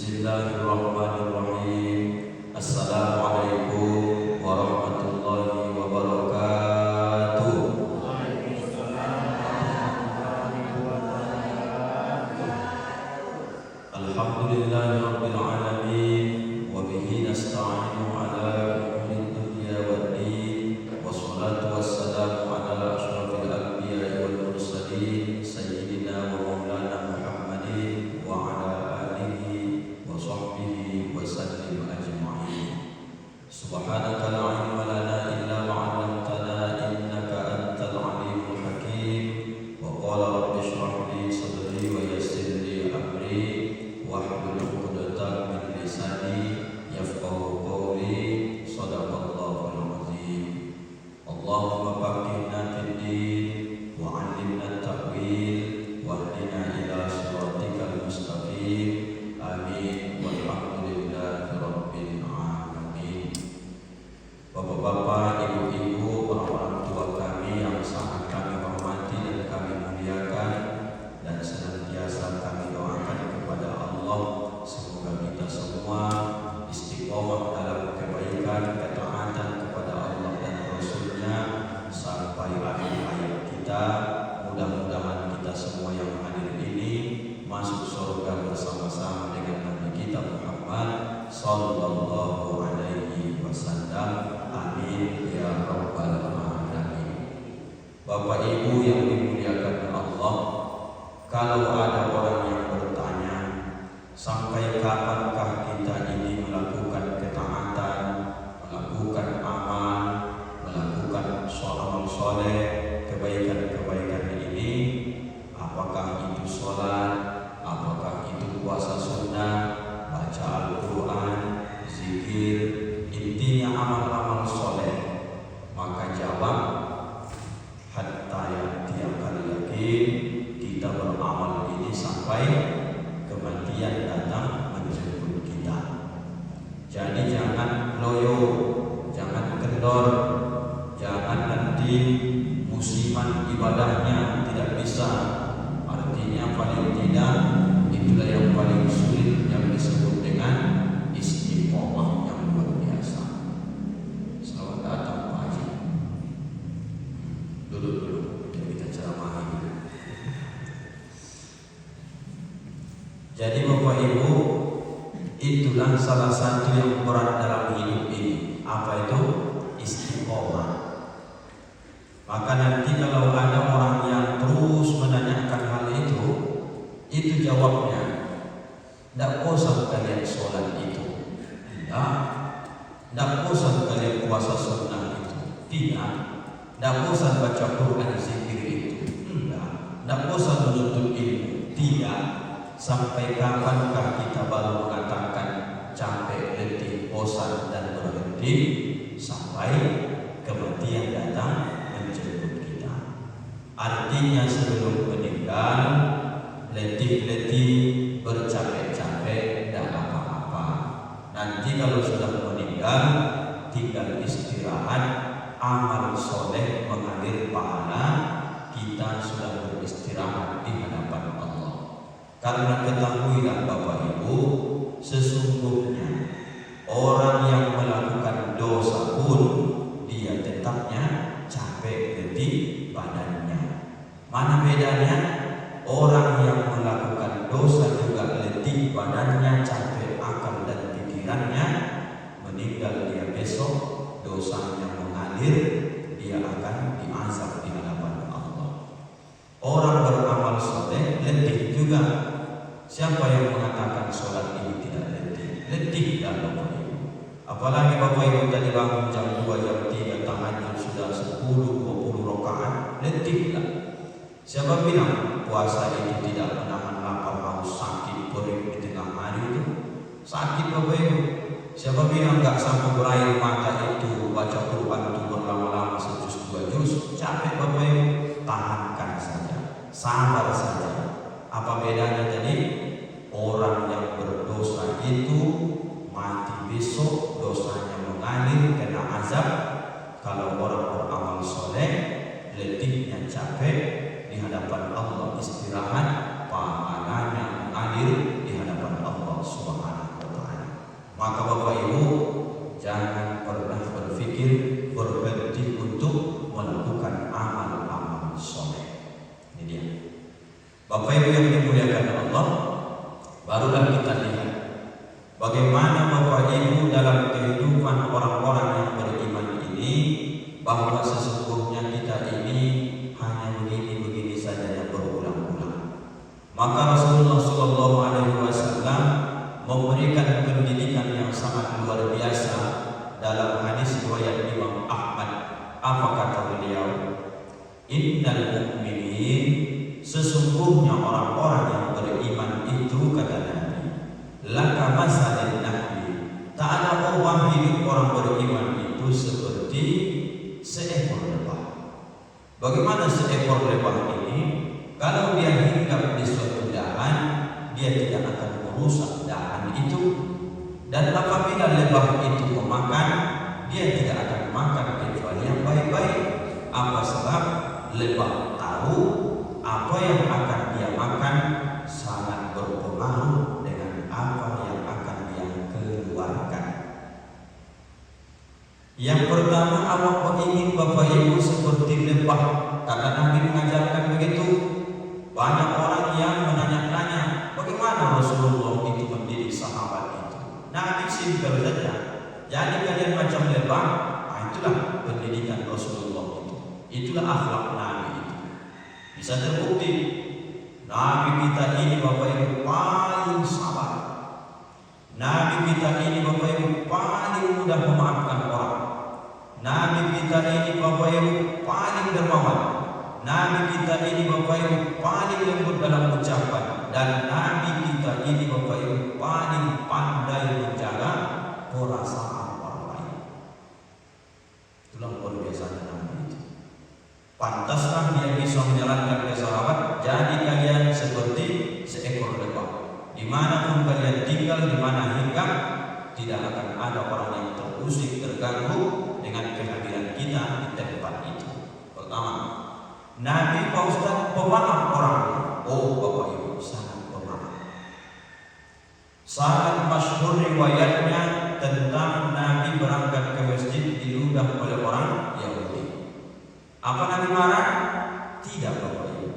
Bismillahirrahmanirrahim. Assalamualaikum warahmatullahi wabarakatuh. Alhamdulillahirabbil alamin wa bihi nasta'inu ala umuri dunya waddin wassalatu wassalamu ala asyrafil anbiya'i wal mursalin sayyidina wa maulana Muhammadin wa ala alihi wa sahbihi wa sallim ajma'in. Subhanaka la ilma lana illa ma 'allamtana innaka antal alimul hakim. Wa qala rabbi shrah li sadri wa yassir li amri wahlul 'uqdatam min lisani yafqahu qawli. Shadaqallahul azim. Allahumma faqihna fid din wa 'allimna at-ta'wil wahdina ila shiratikal mustaqim. Amin. Walhamdulillahi rabbil alamin. Bapak-bapak, ibu-ibu, orang tua kami yang sangat kami hormati dan kami muliakan, dan senantiasa kami doakan kepada Allah semoga kita semua istiqomah dalam kebaikan, ketaatan kepada Allah dan Rasulnya sampai akhir hayat kita. Mudah-mudahan kita semua yang hadir ini masuk surga bersama-sama dengan Nabi kita Muhammad sallallahu alaihi wasallam. Amin ya rabbal alamin. Bapak Ibu yang dimuliakan Allah, kalau ada orang yang bertanya, sampai kapankah kita ini melakukan ketaatan, melakukan amal, melakukan amal soleh, kebaikan-kebaikan ini, apakah itu sholat, apakah itu puasa sunnah, baca Al-Quran, zikir, intinya amal-amal soleh? Maka jawab, hatta ya'tiyakal yakin, kita beramal ini sampai kematian datang menjemput kita. Jadi jangan loyo, jangan kendor, jangan nanti musiman ibadahnya tidak bisa. Artinya paling tidak itulah yang paling sulit yang disebut dengan istiqomah yang luar biasa. Selamat datang Pak Haji. Duduk kita ceramahi. Jadi Bapak Ibu, itulah salah satu yang berat dalam hidup ini. Apa itu? Istiqomah. Maka nanti kalau ada orang yang terus menanyakan hal itu jawabnya, tidak bosan kalian sholat itu? Tidak bosan kalian puasa sunnah itu? Tidak bosan baca Quran zikir itu? Tidak bosan menuntut ilmu? Tidak. Sampai kapankah kita baru mengatakan capek, letih, bosan dan berhenti? Sampai kematian datang menjemput kita. Artinya sebelum meninggal, letih-letih, bercapek-capek, tidak apa-apa. Nanti kalau sudah meninggal, tinggal istirahat, amal soleh mengalir pahala, kita sudah beristirahat di hadapan Allah. Karena ketahuilah Bapak Ibu, sesungguhnya orang yang melakukan dosa pun dia tetapnya capek, letih badannya. Mana bedanya? Orang yang melakukan dosa juga letih badannya, capek akal dan pikirannya, meninggal dia besok, dosanya mengalir, dia akan diazab di hadapan Allah. Orang beramal soleh letih juga. Siapa yang mengatakan sholat ini tidak letih? Letih dan Bapak Ibu. Apalagi Bapak Ibu tadi bangun jam 2, jam 3, tahajud sudah 10-20 rakaat, letih lah. Siapa bilang puasa itu tidak menahan lapar, haus, sakit, perih di tengah hari itu? Sakit Bapak Ibu. Siapa bilang enggak sampai berair mata itu baca Quran itu berlama-lama sejus 2 juz? Capek Bapak Ibu. Tahankan saja, sabar saja. Apa bedanya tadi? Orang yang berdosa itu mati besok, dosanya mengalir, kena azab. Kalau orang beramal soleh, letihnya capek, di hadapan Allah istirahat, pahalanya mengalir di hadapan Allah Subhanahu Ibu yang dimuliakan Allah, barulah kita lihat bagaimana Bapak Ibu dalam kehidupan orang-orang yang beriman ini, bahwa sesungguhnya kita ini hanya begini-begini saja yang berulang-ulang. Maka Rasulullah Shallallahu Alaihi Wasallam memberikan pendidikan yang sangat luar biasa dalam hadis riwayat Imam Ahmad. Apa kata beliau? Innal mu'minin, sesungguhnya orang-orang yang beriman itu, kata Nabi, laka masalin nahli, tak ada ubah hidup orang beriman itu seperti seekor lebah. Bagaimana seekor lebah ini? Kalau dia hinggap di suatu dahan, dia tidak akan merusak dahan itu. Dan apabila lebah itu memakan, dia tidak akan makan kecuali yang baik-baik. Apa sebab? Lebah tahu apa yang akan dia makan sangat berpengaruh dengan apa yang akan dia keluarkan. Yang pertama, awak ingin Bapak Ibu seperti lebah, karena Nabi mengajarkan begitu. Banyak orang yang menanya-nanya bagaimana Rasulullah itu mendidik sahabat itu. Nabi simpel saja, jadi kalian macam lebah. Itulah pendidikan Rasulullah itu. Itulah akhlak Nabi itu. Bisa terbukti Nabi kita ini Bapak Ibu paling sabar. Nabi kita ini Bapak Ibu paling mudah memaafkan orang. Nabi kita ini Bapak Ibu paling dermawan. Nabi kita ini Bapak Ibu paling lembut dalam ucapan. Dan Nabi kita ini Bapak Ibu paling pandai menjaga perasaan orang lain. Itulah luar biasa Nabi itu. Pantaskah dia bisa menjalankan ke sahabat? Jadi kalian seperti seekor lebah. Dimanapun kalian tinggal, dimana hinggap, tidak akan ada orang yang terusik, terganggu dengan kehadiran kita di tempat itu. Pertama, Nabi Pak Ustaz pemaaf orang. Oh Bapak Ibu, sangat pemaaf. Sangat masyhur riwayatnya tentang Nabi berangkat ke masjid diludah oleh orang Yahudi. Apa Nabi marah? Tidak Bapak Ibu.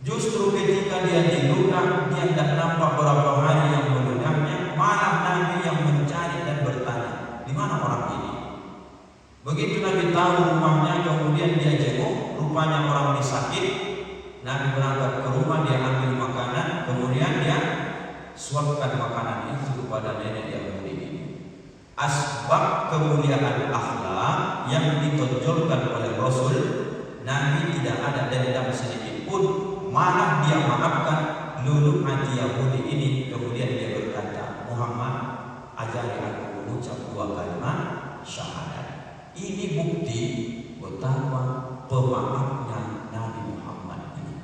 Justru ketika dia diludah, dia tidak nampak berapa hari yang meludahnya, malah Nabi yang mencari dan bertanya, di mana orang ini? Begitu Nabi tahu rumahnya, kemudian dia jenguk, rupanya orang ini sakit. Nabi berangkat ke rumah, dia ambil makanan, kemudian dia suapkan makanan itu kepada nenek Yahudi ini. Asbab kemuliaan akhlak yang ditonjolkan oleh Rasul, Nabi tidak ada dendam sedikit pun, malah dia maafkan luluh hati Yahudi ini. Kemudian dia berkata, Muhammad, ajari aku mengucap 2 kalimat syahadat. Ini bukti betapa pemaafnya Nabi Muhammad ini.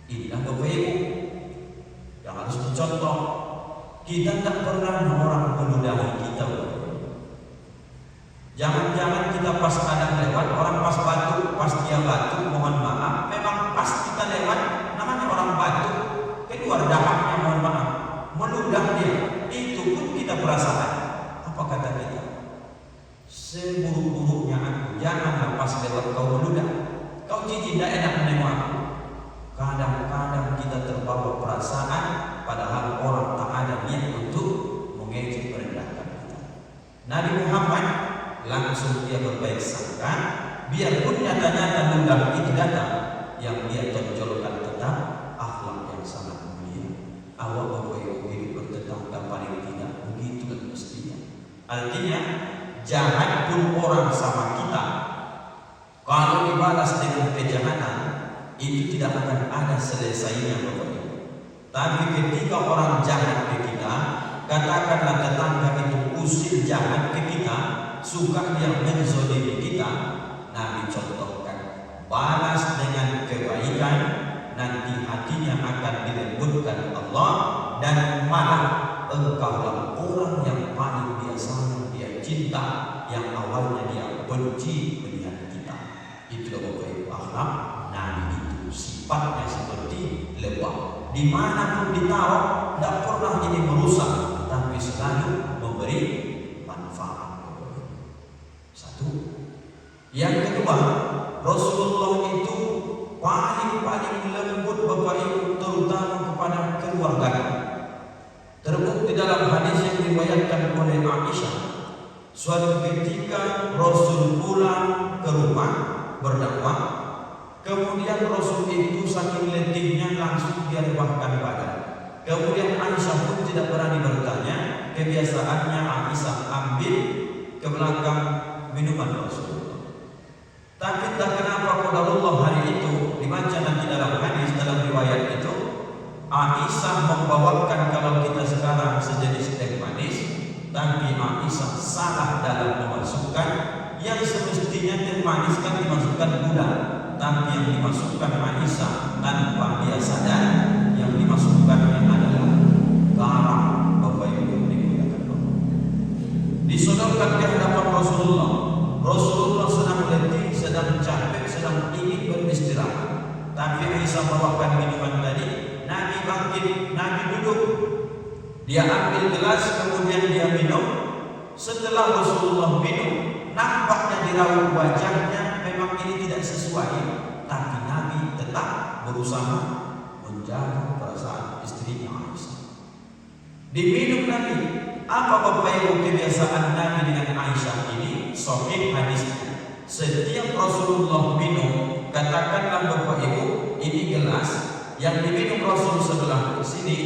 Inilah Bapak Ibu yang harus dicontoh. Kita tidak pernah orang meludahi kita. Jangan-jangan kita pas kadang lewat, orang pas batuk, pas dia batuk, mohon maaf. Memang pas kita lewat, namanya orang batuk, keluar dahaknya, mohon maaf, meludah dia. Itu pun kita perasaan. Apa kata kita? Seburuk-buruknya aku, janganlah pas lewat kau meludah. Kau jijik, tidak enak menengok aku. Kadang-kadang kita terbawa perasaan, padahal orang tak ada niat untuk mengejek merendahkan kita. Nabi Muhammad langsung dia berbaik sangka, biarpun nyata-nyata ludah itu datang, yang dia tonjolkan tetap akhlak yang sangat mulia. Awak Bapak Ibu hidup bertetangga paling tidak begitu kan mestinya. Artinya jahat pun orang sama kita, kalau dibalas dengan kejahatan, itu tidak akan ada selesainya Bapak Ibu. Tapi ketika orang jahat ke kita, katakanlah tetangga itu usil jahat ke kita, suka dia menzolimi kita, Nabi contohkan, balas dengan kebaikan, nanti hatinya akan dilembutkan Allah, dan malah engkaulah orang yang paling dia sayang, dia cinta, yang awalnya dia benci melihat kita. Itulah Bapak Ibu akhlak Nabi itu. Sifatnya seperti lebah, dimanapun ditaruh tidak pernah ini merusak, tapi selalu memberi manfaat. Satu. Yang kedua, Rasulullah itu paling lembut Bapak Ibu, terutama Terterbuk di dalam hadis yang diriwayatkan oleh Aisyah, suatu ketika Rasul pulang ke rumah berdakwah, kemudian Rasul itu saking letihnya langsung dia rebahkan badan. Kemudian Aisyah pun tidak berani bertanya. Kebiasaannya Aisyah ambil ke belakang minuman Rasulullah. Tapi entah kenapa qadarullah hari itu dibaca nanti dalam hadis, dalam riwayat itu, Aisyah membawakan kalau kita sekarang sejenis teh manis, tapi Aisyah salah dalam memasukkan. Yang semestinya teh manis kan dimasukkan gula, tapi yang dimasukkan Aisyah tanpa dia sadar, yang dimasukkannya adalah garam. Bapak Ibu dimuliakan Allah, disodorkan di hadapan Rasulullah. Rasulullah sedang letih, sedang capek, sedang ingin beristirahat, tapi Aisyah bawakan minuman tadi. Nabi bangkit, Nabi duduk, dia ambil gelas, kemudian dia minum. Setelah Rasulullah minum, nampaknya di raut wajahnya memang ini tidak sesuai, tapi Nabi tetap berusaha menjaga perasaan istrinya Aisyah. Diminum Nabi. Apa Bapak Ibu kebiasaan Nabi dengan Aisyah ini? Sahih hadisnya. Setiap Rasulullah minum, katakanlah Bapak Ibu, ini gelas yang diminum Rasul sebelah sini,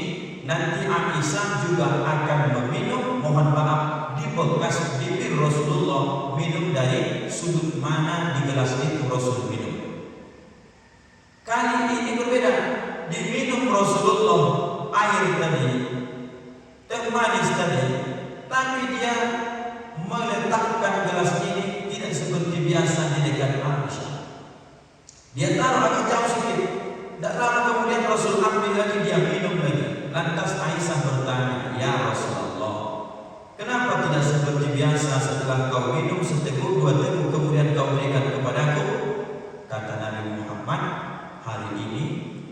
nanti Aisyah juga akan meminum. Mohon maaf, di bekas bibir Rasulullah minum dari sudut mana di gelas itu Rasul minum. Kali ini berbeda, diminum Rasulullah air tadi, teh manis tadi, tapi dia meletakkan gelas ini tidak seperti biasa di dekat Aisyah. Dia taruh agak jauh sedikit. Tidak lama kemudian Rasul ambil lagi, dia minum lagi. Lantas Aisyah bertanya, ya Rasulullah, kenapa tidak seperti biasa setelah kau minum seteguk dua teguk kemudian kau berikan kepadaku? Kata Nabi Muhammad, hari ini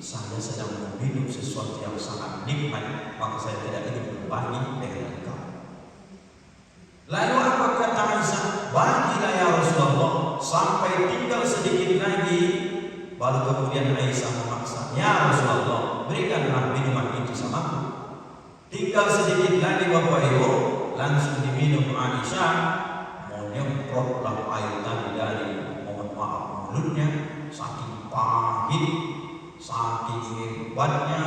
saya sedang meminum sesuatu yang sangat nikmat, maka saya tidak ingin berbagi dengan engkau. Lalu apa kata Aisyah? Bagilah ya Rasulullah, sampai tinggal sedikit lagi. Baru kemudian Aisyah memaksa, ya Rasulullah, berikanlah minuman itu samaku. Tinggal sedikit lagi Bapak Ibu, langsung diminum Aisyah. Menyemprotlah air tadi dari, mohon maaf, mulutnya. Saking pahit, saking hebatnya,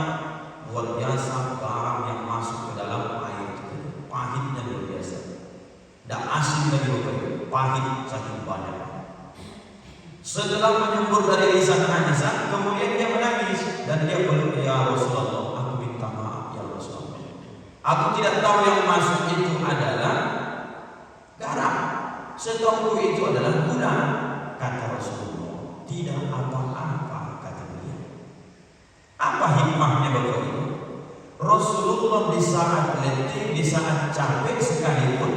luar biasa garam yang masuk ke dalam air itu. Pahitnya luar biasa. Tidak asin lagi Bapak Ibu, pahit saking banyak. Setelah menyembur dari lisan Aisyah, kemudian dia menangis dan dia berkata, ya Rasulullah, aku minta maaf ya Rasulullah. Aku tidak tahu yang masuk itu adalah garam, setahu itu adalah gula. Kata Rasulullah, tidak apa-apa, kata dia. Apa hikmahnya Bapak Ibu? Rasulullah di saat letih, di saat capek sekalipun,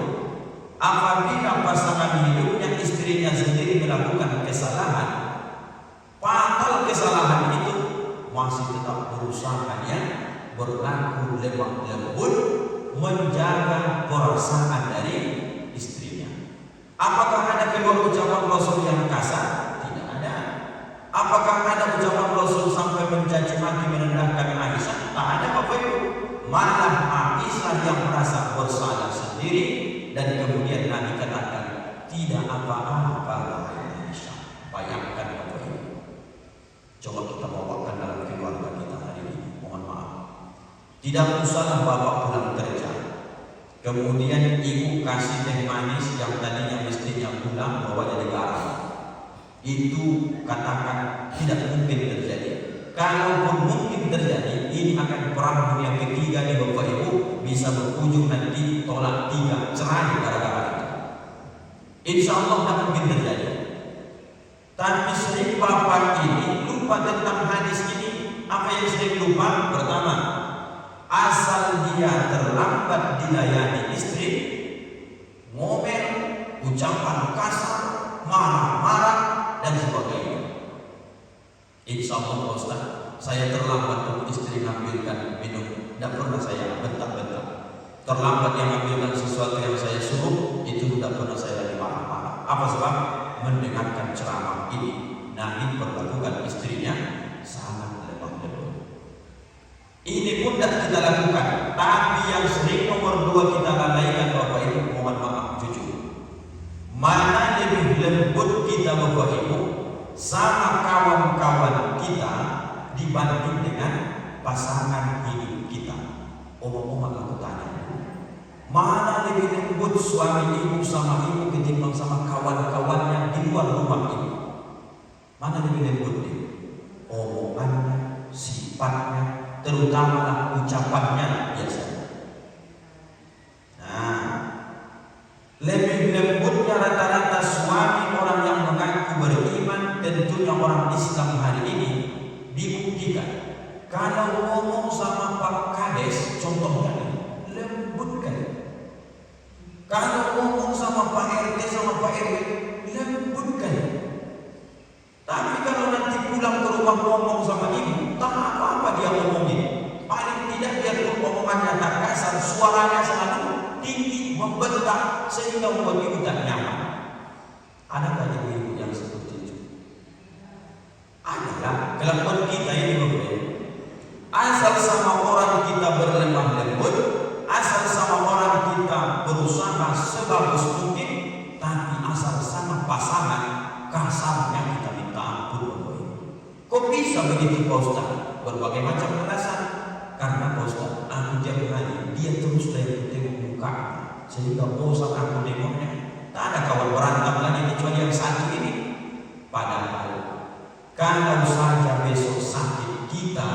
apabila pasangan hidupnya istrinya sendiri melakukan kesalahan, fatal kesalahan itu, masih tetap berusaha berlaku lemah lembut, menjaga perasaan dari istrinya. Apakah ada kedua ucapan Rasul yang kasar? Tidak ada. Apakah ada ucapan Rasul sampai mencaci maki merendahkan Aisyah? Tak ada Bapak Ibu. Malah Aisyah yang merasa bersalah sendiri. Dan kemudian Nabi katakan, tidak apa-apa wahai Aisyah. Bayangkan Bapak Ibu, coba kita bawakan dalam keluarga kita hari ini. Mohon maaf, tidak usahlah bapak pulang kerja, kemudian ibu kasih teh manis yang tadinya mestinya gula bawa jadi garam. Itu katakan tidak mungkin terjadi. Kalaupun mungkin terjadi, ini akan perang dunia ketiga di Bapak Ibu, bisa berujung nanti tolak tiga, cerai gara-gara itu. Insya Allah tidak mungkin terjadi. Tapi sering bapak ini lupa tentang hadis ini. Apa yang sering lupa? Pertama, asal dia terlambat dilayani istri, ngomel, ucapan kasar, marah-marah dan sebagainya. Insya Allah Ustaz, saya terlambat untuk istri ngambilkan minum, tidak pernah saya bentak-bentak. Terlambat yang ngambilkan sesuatu yang saya suruh, itu tidak pernah saya lagi marah-marah. Apa sebab? Mendengarkan ceramah ini, Nabi perlakukan istrinya sangat lemah lembut. Ini pun tidak kita lakukan, tapi Tapi yang sering nomor 2 kita lalaikan Bapak Ibu, mohon maaf jujur. Mana lebih lembut kita Bapak Ibu sama kawan-kawan kita dibanding dengan pasangan hidup kita? Omong-omong aku tanya, mana lebih lembut suami ibu sama ibu ketimbang sama kawan-kawannya di luar rumah ibu? Mana lebih lembut nih? Omongannya, sifatnya, terutama ucapannya biasanya. Nah, lebih lembutnya rata-rata suami orang yang mengaku beriman, tentunya orang Islam hari ini, dibuktikan kalau ngomong sama Pak Kades, contohnya nih, lembut kan. Kalau ngomong sama Pak RT sama Pak RW, lembut kan. Tapi kalau nanti pulang ke rumah ngomong sama ibu, tak apa-apa dia ngomongin. Paling tidak biarpun omongannya tak kasar, suaranya selalu tinggi, membentak, sehingga membuat ibu tak nyaman. Adakah ibu yang seperti itu? Adalah kelakuan kita ini berbeda. Asal sama orang kita berlemah lembut, asal sama orang kita berusaha sebagus mungkin, tapi asal sama pasangan kasarnya kita minta ampun. Kok bisa begitu Pak Ustaz? Berbagai macam alasan. Karena Pak Ustaz, aku tiap hari dia terus tengok muka, sehingga bosan aku nengoknya. Tak ada kawan berantem lagi kecuali yang satu ini. Padahal kalau saja besok sakit kita,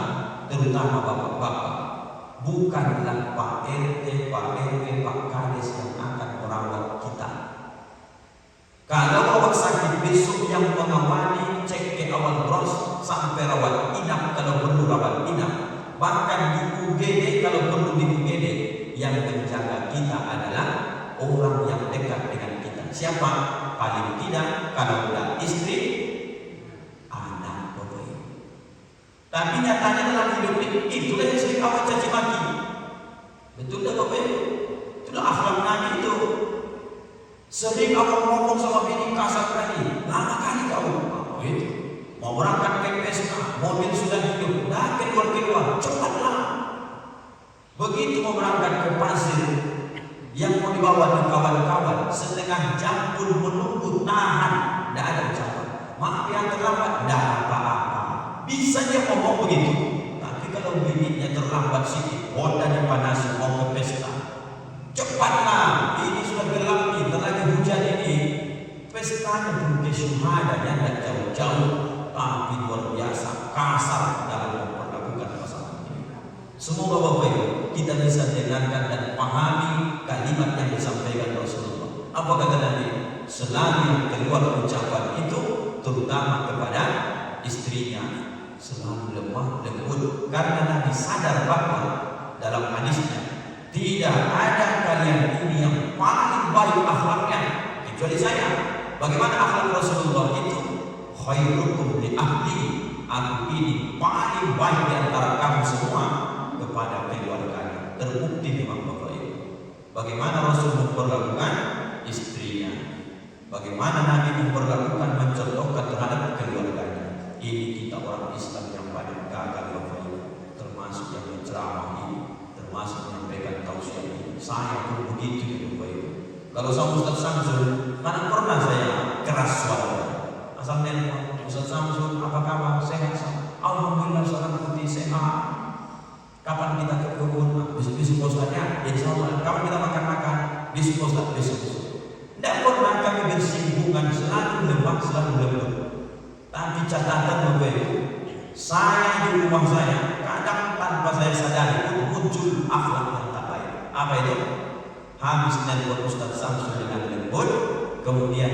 terutama bapak-bapak, bukanlah Pak RT, Pak RW, Pak Kades yang akan merawat kita. Kalau awak sakit besok yang mengawali, cek ke awal bros sampai rawat inap kalau perlu rawat inap, bahkan di UGD kalau perlu di UGD, yang menjaga kita adalah orang yang dekat dengan kita. Siapa? Paling tidak kalau udah istri, anak Bapak Ibu. Tapi nyatanya dalam hidup ini, itulah yang sering awak caci maki. Betul tak Bapak Ibu? Itulah akhlak Nabi itu. Sering awak ngomong sama bini kasar kali, lama kali kau. Apa itu? Mau berangkat ke pesta, mobil sudah hidup, dah keluar, cepatlah. Begitu mau berangkat ke pasir, yang mau dibawa di kawan-kawan, setengah jam pun menunggu, tahan, tidak ada ucapan. Maaf yang terlambat, tidak apa-apa. Bisa dia ngomong begitu. Tapi kalau bininya terlambat sedikit, Honda dipanasi mau ke pesta, cepatlah, ini sudah gelap nih, terlagi hujan ini. Pestanya pun ke syuhadanya tidak jauh-jauh, tapi luar biasa kasar dalam memperlakukan pasangan ini. Semoga Bapak Ibu kita bisa dengarkan dan pahami kalimat yang disampaikan Rasulullah. Apa kata Nabi? Selalu yang keluar ucapan itu, terutama kepada istrinya, selalu lemah lembut, karena Nabi sadar bahwa dalam hadisnya tidak ada kalian ini yang paling baik akhlaknya kecuali saya. Bagaimana akhlak Rasulullah itu? Khairukum li ahli, aku ini paling baik di antara kamu semua kepada keluarganya. Terbukti memang Bapak Ibu. Bagaimana Rasul memperlakukan istrinya, bagaimana Nabi memperlakukan, mencontohkan terhadap keluarganya. Ini kita orang Islam yang paling gagal Bapak Ibu, termasuk yang menceramah ini, termasuk menyampaikan tausiah ini. Saya pun begitu ya Bapak Ibu. Kalau sama Ustaz Samsul, mana pernah saya keras suara. Asal nelpon, Ustaz Samsul, apa kabar? Sehat? Alhamdulillah, seorang putih sehat. Kapan kita ke kebun? Besok Ustaznya, insya Allah. Kapan kita makan-makan? Besok Ustaz, besok. Tidak pernah kami bersinggungan, selalu lembut, selalu lembut. Tapi catatan Bapak Ibu, saya di rumah saya, kadang tanpa saya sadari pun muncul akhlak yang tak baik. Apa itu? Habis nelpon Ustaz Samsul dengan lembut, kemudian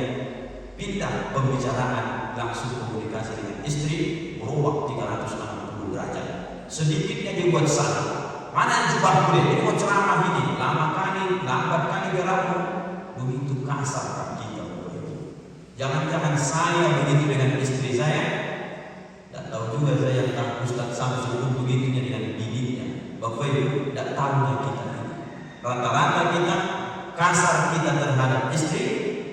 pindah pembicaraan, langsung komunikasi dengan istri, berubah 360 derajat. Sedikitnya dibuat salah. Mana jubah boleh? Ini mau ceramah ini, lama kali, lambat kali gerakmu. Begitu kasar kan kita. Jangan-jangan saya begitu dengan istri saya. Tak tahu juga saya yang Ustaz Samsul pun begitunya dengan bininya. Bapak Ibu, tak tahunya kita. Rata-rata kita kasar kita terhadap istri,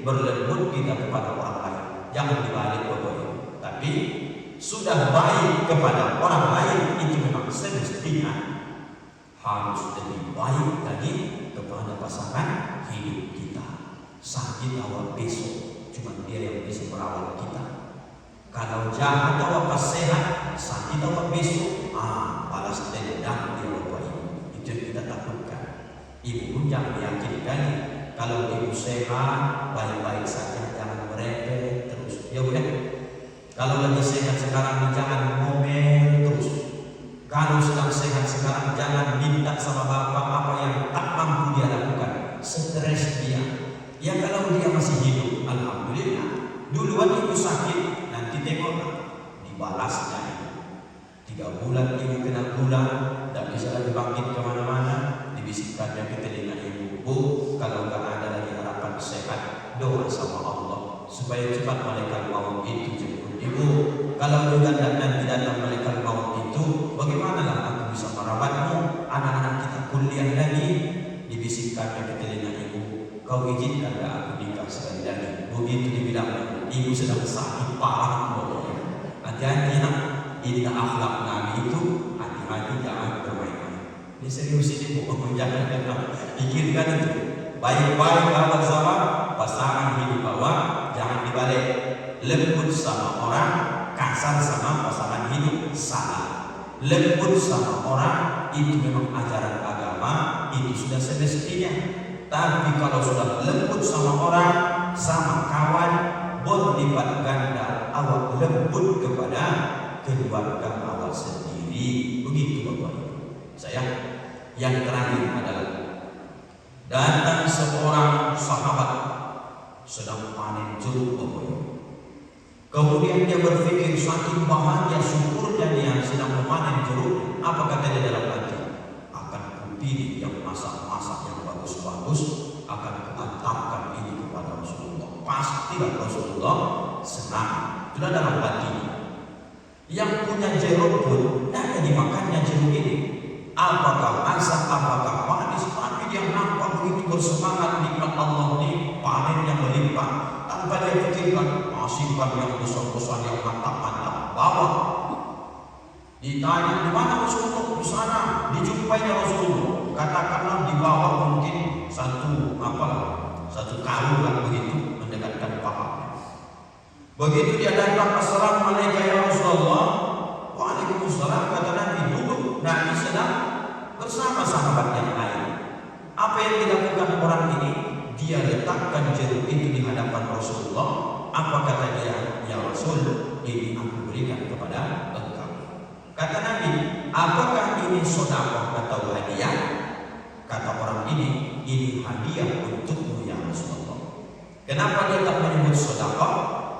berlembut kita kepada orang lain. Jangan dibalik Bapak Ibu. Tapi sudah baik kepada orang lain itu memang semestinya harus lebih baik lagi kepada pasangan hidup kita. Sakit awal besok, cuma dia yang bisa merawat kita. Kalau jahat awal pas sehat, sakit awal besok, balas dendam dia Bapak Ibu. Itu yang kita takutkan. Ibu pun jangan meyakinkan. Kalau ibu sehat, baik-baik saja, jangan merepet terus. Ya Bu ya. Kalau lagi sehat sekarang jangan ngomel terus. Kalau sedang sehat sekarang jangan minta sama bapak apa yang tak mampu dia lakukan. Stres dia. Ya kalau dia masih hidup, alhamdulillah. Duluan ibu sakit, nanti tengok dibalasnya. 3 bulan ibu kena gula, tak bisa lagi bangkit kemana-mana. Dibisikkannya ke telinga ibu, Bu, kalau nggak ada lagi harapan sehat, doa sama Allah supaya cepat malaikat maut itu jemput ibu. Kalau juga nanti datang malaikat maut itu, bagaimana lah aku bisa merawatmu? Anak-anak kita kuliah lagi. Dibisikkannya ke telinga ibu, kau izinkan aku nikah sekali lagi. Begitu dibilang, ibu sedang sakit parah. Hati-hati ya, ini akhlak Nabi itu, hati-hati jangan bermain-main. Ini serius ini Bu, jangan pikirkan itu. Baik-baik awal sama pasangan hidup awal, jangan dibalik. Lembut sama orang, kasar sama pasangan hidup, salah. Lembut sama orang itu memang ajaran agama, itu sudah semestinya. Tapi kalau sudah lembut sama orang, sama kawan, berlipat ganda awak lembut kepada keluarga awak sendiri. Begitu Bapak Ibu. Saya yang terakhir adalah datang seorang sahabat sedang panen jeruk Bapak Ibu. Kemudian dia berpikir saking bahagia syukurnya dia sedang memanen jeruk. Apa kata dia dalam hati? Akan kupilih yang masak-masak yang bagus-bagus, akan kuantarkan ini kepada Rasulullah. Pastilah Rasulullah senang. Sudah dalam hati. Yang punya jeruk pun tidak dimakannya jeruk ini. Apakah masak, apakah manis, tapi dia nampak begitu bersemangat nikmat Allah ini, panennya melimpah. Tanpa dia pikirkan, simpan yang besar-besar yang mantap-mantap, bawa. Ditanya, di mana Rasulullah? Di sana. Dijumpainya Rasulullah. Katakanlah di bawah mungkin satu karung lah begitu, mendekatkan pahanya. Begitu dia datang, Assalamualaikum ya Rasulullah. Waalaikumsalam, kata Nabi. Duduk, Nabi sedang bersama sahabat yang lain. Apa yang dilakukan orang ini? Dia letakkan jeruk itu di hadapan Rasulullah. Apa kata dia? Ya Rasul, ini aku berikan kepada engkau. Kata Nabi, apakah ini sedekah atau hadiah? Kata orang ini hadiah untukmu ya Rasulullah. Kenapa dia tak menyebut sedekah?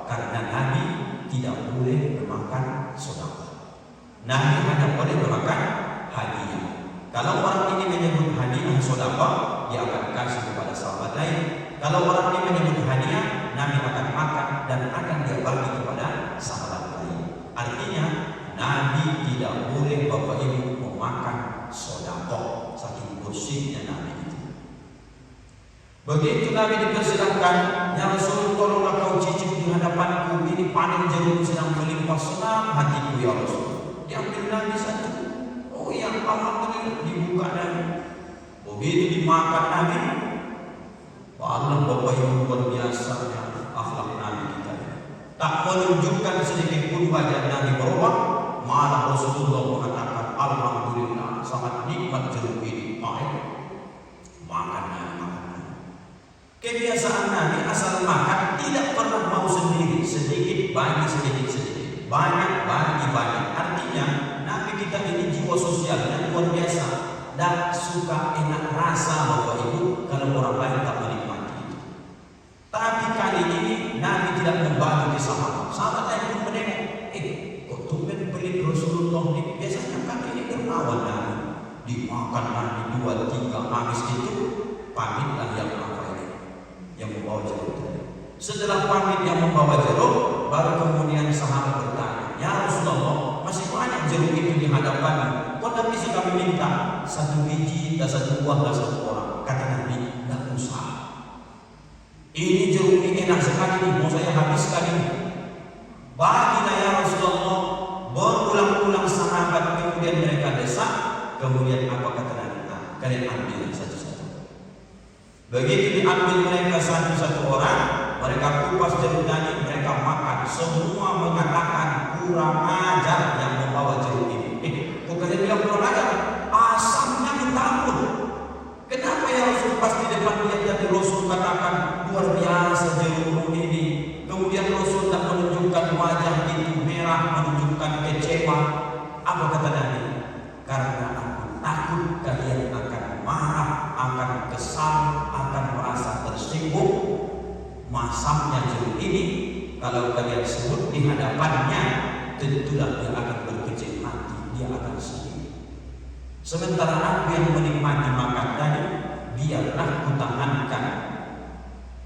Karena Nabi tidak boleh memakan sedekah. Nabi hanya boleh memakan hadiah. Kalau orang ini menyebut hadiah sedekah, dia akan kasih kepada sahabat lain. Kalau orang ini menyebut hadiah, Nabi akan makan dan akan dia bagi kepada sahabat lain. Artinya Nabi tidak boleh Bapak Ibu memakan sedekah, saking bersihnya Nabi itu. Begitu Nabi dipersilakan, ya Rasul, tolonglah kau cicip di hadapanku, ini panen jeruk sedang melimpah, senang hatiku ya Rasul. Diambil Nabi satu, oh ya alhamdulillah, dibuka Nabi. Begitu dimakan Nabi, Allah Bapak Ibu luar biasa akhlak Nabi kita. Tak menunjukkan sedikit pun wajah Nabi berubah, malah Rasulullah mengatakan alhamdulillah sangat nikmat jeruk ini. Makan Nabi. Kebiasaan Nabi asal makan tidak pernah mau sendiri, sedikit bagi sedikit, banyak bagi banyak. Artinya Nabi kita ini jiwa sosialnya luar biasa dan suka enak rasa Bapak Ibu kalau orang lain tak menikmati itu. Tapi kali ini Nabi tidak membagi ke sahabat. Sahabat lain pun menengok, kok tumben pelit Rasulullah ini? Biasanya kan ini dermawan Nabi, dimakan Nabi 2-3 habis itu pamitlah yang yang membawa jeruk. Setelah pamit yang membawa jeruk, baru kemudian sahabat bertanya, ya Rasulullah, masih banyak jeruk itu di hadapanmu. Kok tak bisa kami minta 1 biji, tak 1 buah, tak 1 orang? Kata Nabi, tidak usah. Ini jeruk ini enak sekali nih, mau saya habiskan ini. Bagilah ya Rasulullah. Berulang-ulang sahabat kemudian mereka desak. Kemudian apa kata Nabi? kalian ambil satu-satu. Begitu diambil mereka satu-satu orang, mereka kupas jeruk tadi, mereka makan. Semua mengatakan kurang ajar yang membawa jeruk ini. Kok kalian bilang kurang ajar? Asamnya ditambun. Kenapa ya Rasul pas di depan lihat jadi Rasul katakan luar biasa jeruk ini. Kemudian Rasul tak menunjukkan wajah itu merah, menunjukkan kecewa. Apa kata Nabi? Karena aku takut kalian akan marah, akan kesal, akan merasa tersinggung. Masamnya jeruk ini, kalau kalian sebut di hadapannya, tentulah dia akan berkecil hati, dia akan sedih. Sementara aku yang menikmati makan tadi, biarlah kutangankan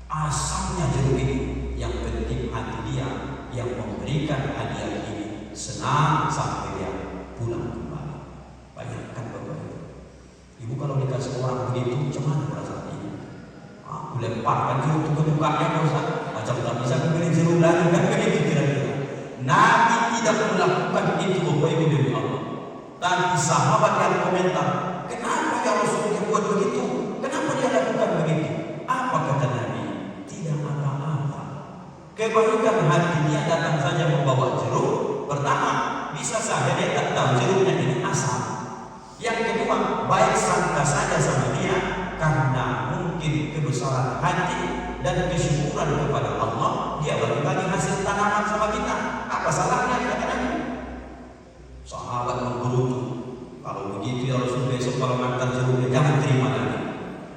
asamnya jeruk ini. Yang penting hati dia yang memberikan hadiah ini senang sampai dia pulang kembali. Bayangkan Bapak Ibu. Ibu kalau dikasih orang begitu, cuman perasaan ini. Aku lemparkan jeruk ke mukanya, macam tak bisa membeli jeruk lagi, kan begitu kira-kira. Nabi tidak melakukan itu Bapak Ibu demi Allah. Tapi sahabat yang komentar, kenapa ya Rasul dia buat begitu? Kenapa dia lakukan begitu? Apa kata Nabi? Tidak apa-apa. Kebaikan hati dia datang saja membawa jeruk. Pertama, bisa saja dia tak tahu jeruknya ini asam. Yang kedua, baik sangka saja sama dia karena mungkin kebesaran hati dan kesyukuran kepada Allah, dia bagi-bagi hasil tanaman sama kita. Apa salahnya kata Nabi? Sahabat menggerutu. Kalau begitu ya Rasul, besok kalau ngantar jeruknya jangan terima lagi.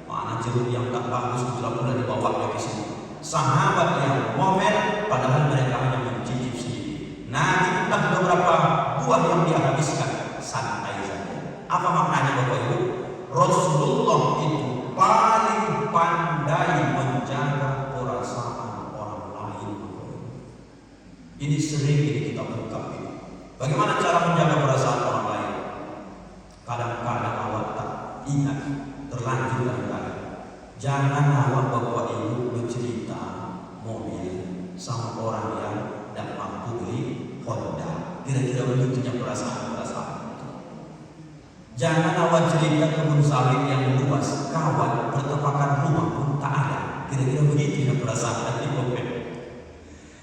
Mana jeruk yang tak bagus sudah mulai dibawa ke sini. Sahabat yang ngomel padahal mereka hanya mencicip sedikit. Nabi entah beberapa buah yang dia habiskan, santai saja. Apa maknanya Bapak Ibu? Rasulullah itu paling pandai menjaga perasaan orang lain. Ini sering kita ungkap ini. Bagaimana cara menjaga perasaan orang lain? Kadang-kadang awak tak ingat, terlanjur kadang-kadang. Jangan awak Bapak Ibu bercerita mobil sama orang yang tidak mampu beli Honda. Kira-kira begitunya perasaan-perasaan. Jangan awak cerita kebun sawit yang luas, kawan pertepakan rumah pun tak ada. Kira-kira begitu ya perasaan di mobil.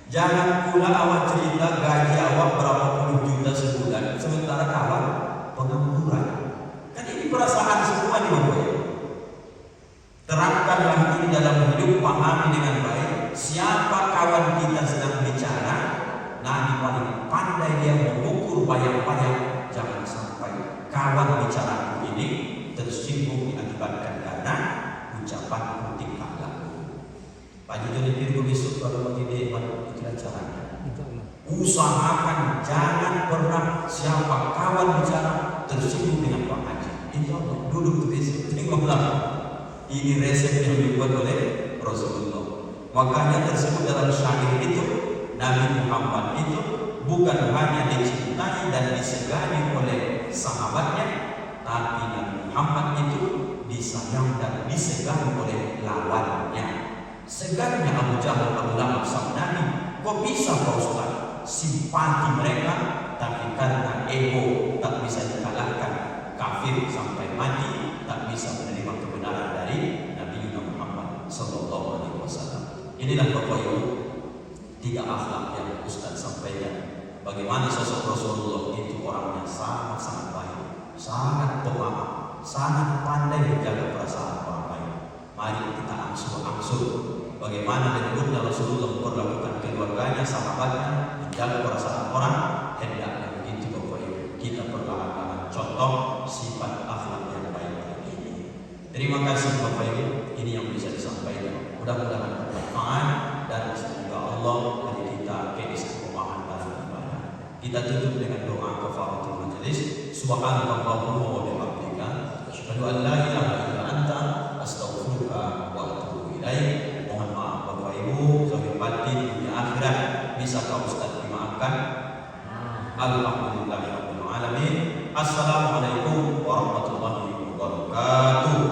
Jangan pula awak cerita gaji awak berapa puluh juta sebulan, sementara kawan pengangguran. Kan ini perasaan semua di Bapak Ibu. Terangkanlah ini dalam hidup, pahami dengan baik. Siapa kawan kita sedang bicara, Nabi paling pandai dia mengukur bayang-bayang. Jangan sampai kawan bicaraku ini tersinggung diakibatkan karena ucapan tingkah laku. Pak Joni Firgo besok kalau begini itulah caranya. Usahakan jangan pernah siapa kawan bicara tersinggung dengan Pak Haji. Insya Allah duduk besok tengoklah. Ini resep yang dibuat oleh Rasulullah. Makanya tersebut dalam syair itu, Nabi Muhammad itu bukan hanya dicintai dan disegani oleh sahabatnya, tapi Nabi Muhammad itu disayang dan disegani oleh lawannya. Segannya Abu Jahal, Abu Lahab sama Nabi, kok bisa Pak Ustaz simpati mereka, tapi karena ego tak bisa dikalahkan, kafir sampai mati, tak bisa menerima kebenaran dari Nabi Muhammad Sallallahu Alaihi Wasallam. Inilah Bapak Ibu tiga akhlak yang Ustaz sampaikan. Bagaimana sosok Rasulullah itu orangnya sangat-sangat baik, sangat pemaaf, sangat pandai menjaga perasaan orang lain. Mari kita angsur-angsur bagaimana lembutnya Rasulullah memperlakukan keluarganya, sahabatnya, menjaga perasaan orang. Hendaknya begitu Bapak Ibu kita perlahan-lahan contoh sifat akhlak yang baik ini. Terima kasih Bapak Ibu, ini yang bisa disampaikan. Mudah-mudahan bermanfaat dan semoga Allah beri kita keistiqomahan dalam ibadah. Kita tutup dengan doa kafaratul majelis. Subhanallahumma wa bihamdika, asyhadu an la ilaha illa